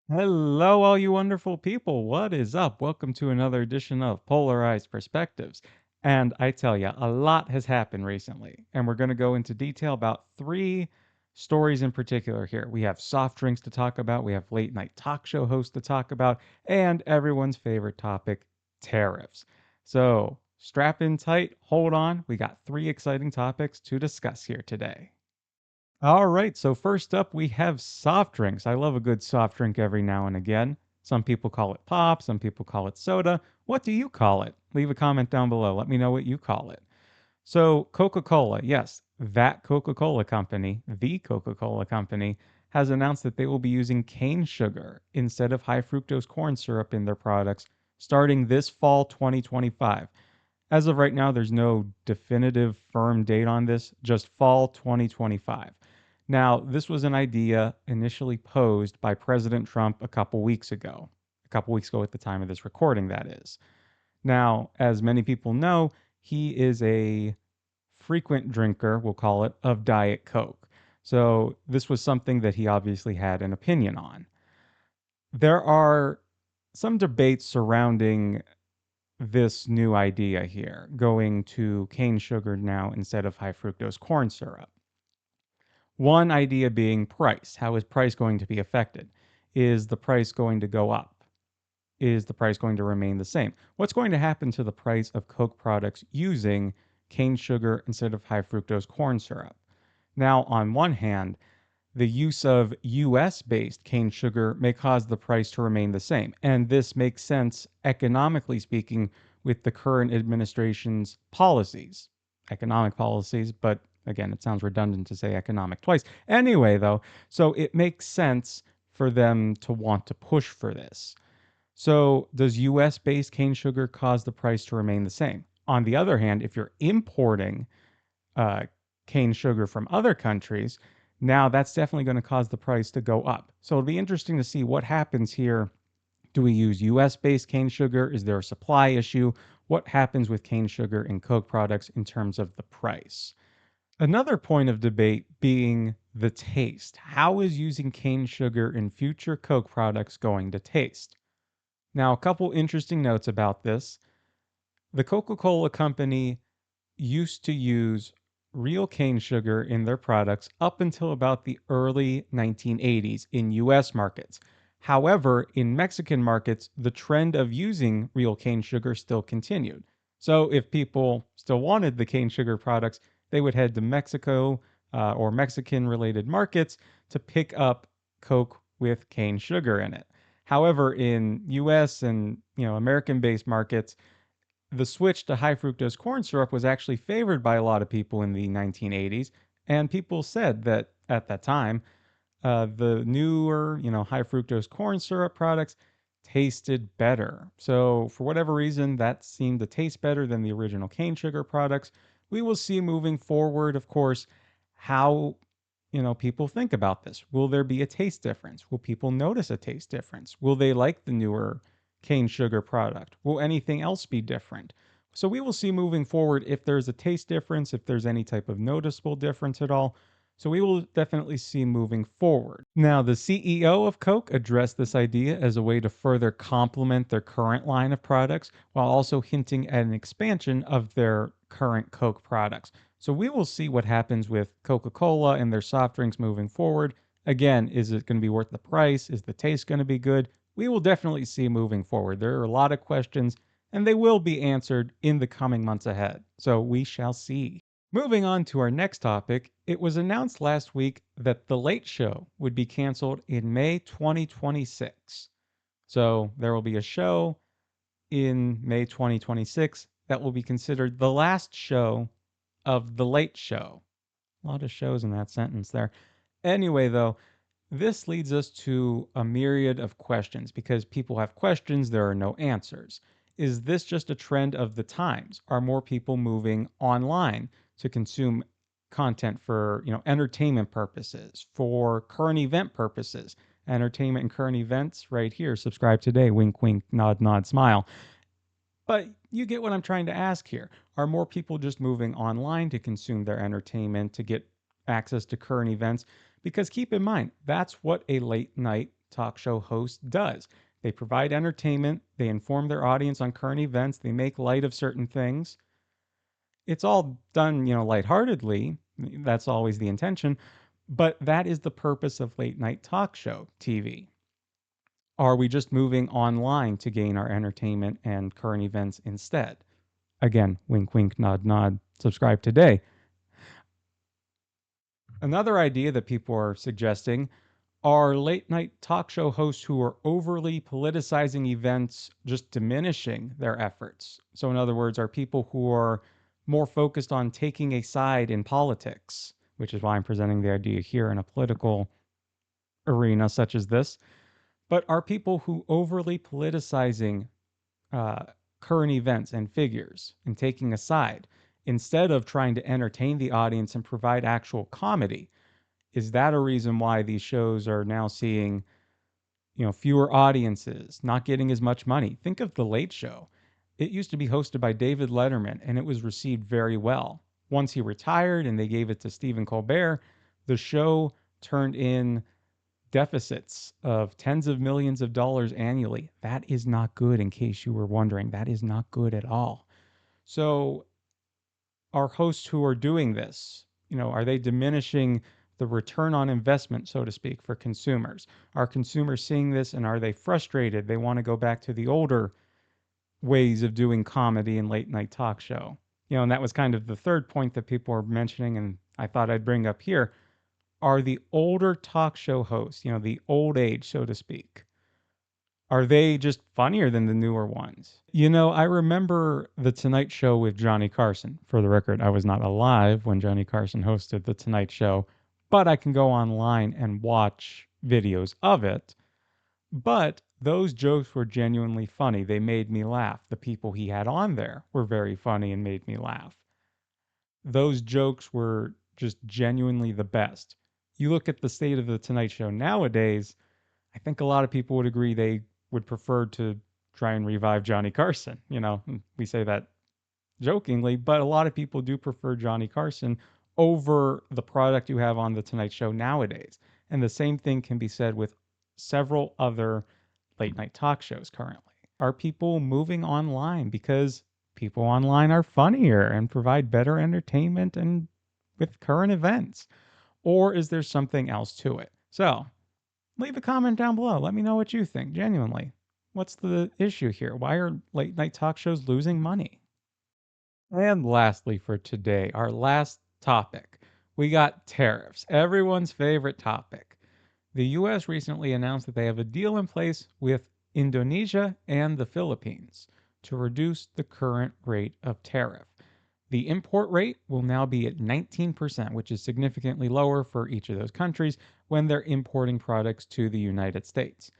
Hello, all you wonderful people. What is up? Welcome to another edition of Polarized Perspectives. And I tell you, a lot has happened recently. And we're going to go into detail about three stories in particular here. We have soft drinks to talk about, we have late night talk show hosts to talk about, and everyone's favorite topic, tariffs. So strap in tight, hold on. We got three exciting topics to discuss here today. All right, so first up, we have soft drinks. I love a good soft drink every now and again. Some people call it pop, some people call it soda. What do you call it? Leave a comment down below. Let me know what you call it. So, Coca-Cola, yes, that Coca-Cola company, the Coca-Cola company, has announced that they will be using cane sugar instead of high fructose corn syrup in their products starting this fall 2025. As of right now, there's no definitive firm date on this, just fall 2025. Now, this was an idea initially posed by President Trump a couple weeks ago at the time of this recording, that is. Now, as many people know, he is a frequent drinker, we'll call it, of Diet Coke. So this was something that he obviously had an opinion on. There are some debates surrounding this new idea here, going to cane sugar now instead of high fructose corn syrup. One idea being price. How is price going to be affected? Is the price going to go up? Is the price going to remain the same? What's going to happen to the price of Coke products using cane sugar instead of high fructose corn syrup? Now, on one hand, the use of US based cane sugar may cause the price to remain the same. And this makes sense economically speaking with the current administration's policies, economic policies, but again, it sounds redundant to say economic twice. Anyway, though, so it makes sense for them to want to push for this. So, does US based cane sugar cause the price to remain the same? On the other hand, if you're importing uh, cane sugar from other countries, now that's definitely going to cause the price to go up. So it'll be interesting to see what happens here. Do we use US based cane sugar? Is there a supply issue? What happens with cane sugar in Coke products in terms of the price? Another point of debate being the taste. How is using cane sugar in future Coke products going to taste? Now, a couple interesting notes about this. The Coca Cola Company used to use real cane sugar in their products up until about the early 1980s in US markets. However, in Mexican markets, the trend of using real cane sugar still continued. So if people still wanted the cane sugar products, they would head to Mexico or Mexican related markets to pick up Coke with cane sugar in it. However, in US and American based markets, the switch to high fructose corn syrup was actually favored by a lot of people in the 1980s, and people said that at that time, the newer, high fructose corn syrup products tasted better. So, for whatever reason, that seemed to taste better than the original cane sugar products. We will see moving forward, of course, how people think about this. Will there be a taste difference? Will people notice a taste difference? Will they like the newer cane sugar product? Will anything else be different? So we will see moving forward if there's a taste difference, if there's any type of noticeable difference at all. So we will definitely see moving forward. Now, the CEO of Coke addressed this idea as a way to further complement their current line of products while also hinting at an expansion of their current Coke products. So we will see what happens with Coca-Cola and their soft drinks moving forward. Again, is it going to be worth the price? Is the taste going to be good? We will definitely see moving forward. There are a lot of questions and they will be answered in the coming months ahead. So we shall see. Moving on to our next topic, it was announced last week that The Late Show would be canceled in May 2026. So there will be a show in May 2026 that will be considered the last show of The Late Show. A lot of shows in that sentence there. Anyway, though, this leads us to a myriad of questions because people have questions, there are no answers. Is this just a trend of the times? Are more people moving online to consume content for, entertainment purposes, for current event purposes? Entertainment and current events right here. Subscribe today. Wink, wink, nod, nod, smile. But you get what I'm trying to ask here. Are more people just moving online to consume their entertainment, to get access to current events? Because keep in mind, that's what a late night talk show host does. They provide entertainment, they inform their audience on current events, they make light of certain things. It's all done, lightheartedly. That's always the intention, but that is the purpose of late night talk show TV. Are we just moving online to gain our entertainment and current events instead? Again, wink, wink, nod, nod, subscribe today. Another idea that people are suggesting are late night talk show hosts who are overly politicizing events, just diminishing their efforts. So, in other words, are people who are more focused on taking a side in politics, which is why I'm presenting the idea here in a political arena such as this. But are people who overly politicizing uh, current events and figures and taking a side instead of trying to entertain the audience and provide actual comedy? Is that a reason why these shows are now seeing, fewer audiences, not getting as much money? Think of The Late Show. It used to be hosted by David Letterman and it was received very well. Once he retired and they gave it to Stephen Colbert, the show turned in deficits of tens of millions of dollars annually. That is not good, in case you were wondering. That is not good at all. So, our hosts who are doing this, are they diminishing the return on investment, so to speak, for consumers? Are consumers seeing this and are they frustrated? They want to go back to the older ways of doing comedy and late night talk show. And that was kind of the third point that people were mentioning, and I thought I'd bring up here. Are the older talk show hosts, the old age, so to speak, are they just funnier than the newer ones? I remember The Tonight Show with Johnny Carson. For the record, I was not alive when Johnny Carson hosted The Tonight Show, but I can go online and watch videos of it. But those jokes were genuinely funny. They made me laugh. The people he had on there were very funny and made me laugh. Those jokes were just genuinely the best. You look at the state of The Tonight Show nowadays, I think a lot of people would agree they would prefer to try and revive Johnny Carson. We say that jokingly, but a lot of people do prefer Johnny Carson over the product you have on The Tonight Show nowadays. And the same thing can be said with several other late night talk shows currently. Are people moving online because people online are funnier and provide better entertainment and with current events? Or is there something else to it? So, leave a comment down below. Let me know what you think, genuinely. What's the issue here? Why are late night talk shows losing money? And lastly, for today, our last topic, we got tariffs, everyone's favorite topic. The US recently announced that they have a deal in place with Indonesia and the Philippines to reduce the current rate of tariff. The import rate will now be at 19%, which is significantly lower for each of those countries when they're importing products to the United States.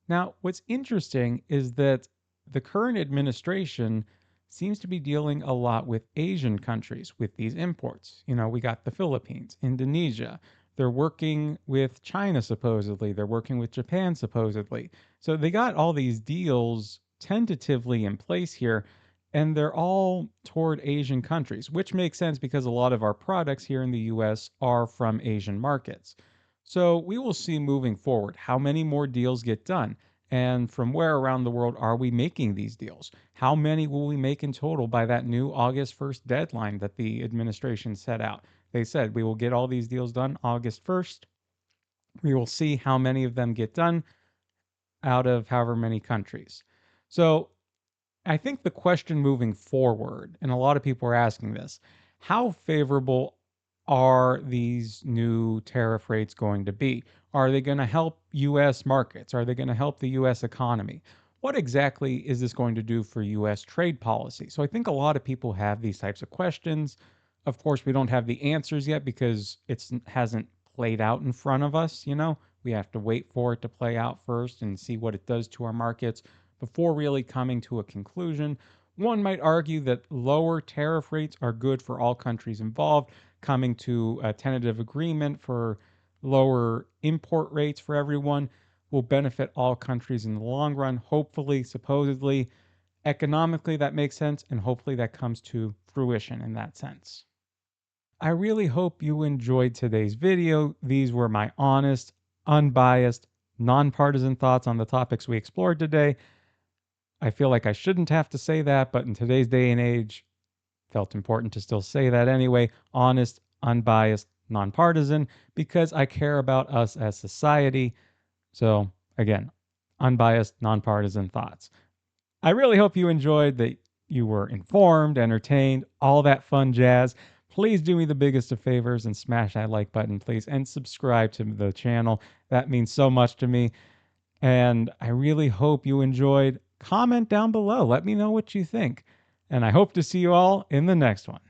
Now, what's interesting is that the current administration seems to be dealing a lot with Asian countries with these imports. We got the Philippines, Indonesia. They're working with China, supposedly. They're working with Japan, supposedly. So they got all these deals tentatively in place here, and they're all toward Asian countries, which makes sense because a lot of our products here in the US are from Asian markets. So we will see moving forward how many more deals get done. And from where around the world are we making these deals? How many will we make in total by that new August 1st deadline that the administration set out? They said we will get all these deals done August 1st. We will see how many of them get done out of however many countries. So I think the question moving forward, and a lot of people are asking this, how favorable are these new tariff rates going to be? Are they going to help US markets? Are they going to help the US economy? What exactly is this going to do for US trade policy? So I think a lot of people have these types of questions. Of course, we don't have the answers yet because it hasn't played out in front of us, We have to wait for it to play out first and see what it does to our markets before really coming to a conclusion. One might argue that lower tariff rates are good for all countries involved. Coming to a tentative agreement for lower import rates for everyone will benefit all countries in the long run. Hopefully, supposedly, economically, that makes sense, and hopefully that comes to fruition in that sense. I really hope you enjoyed today's video. These were my honest, unbiased, nonpartisan thoughts on the topics we explored today. I feel like I shouldn't have to say that, but in today's day and age, felt important to still say that anyway. Honest, unbiased, nonpartisan, because I care about us as society. So, again, unbiased, nonpartisan thoughts. I really hope you enjoyed, that you were informed, entertained, all that fun jazz. Please do me the biggest of favors and smash that like button, please, and subscribe to the channel. That means so much to me. And I really hope you enjoyed. Comment down below. Let me know what you think. And I hope to see you all in the next one.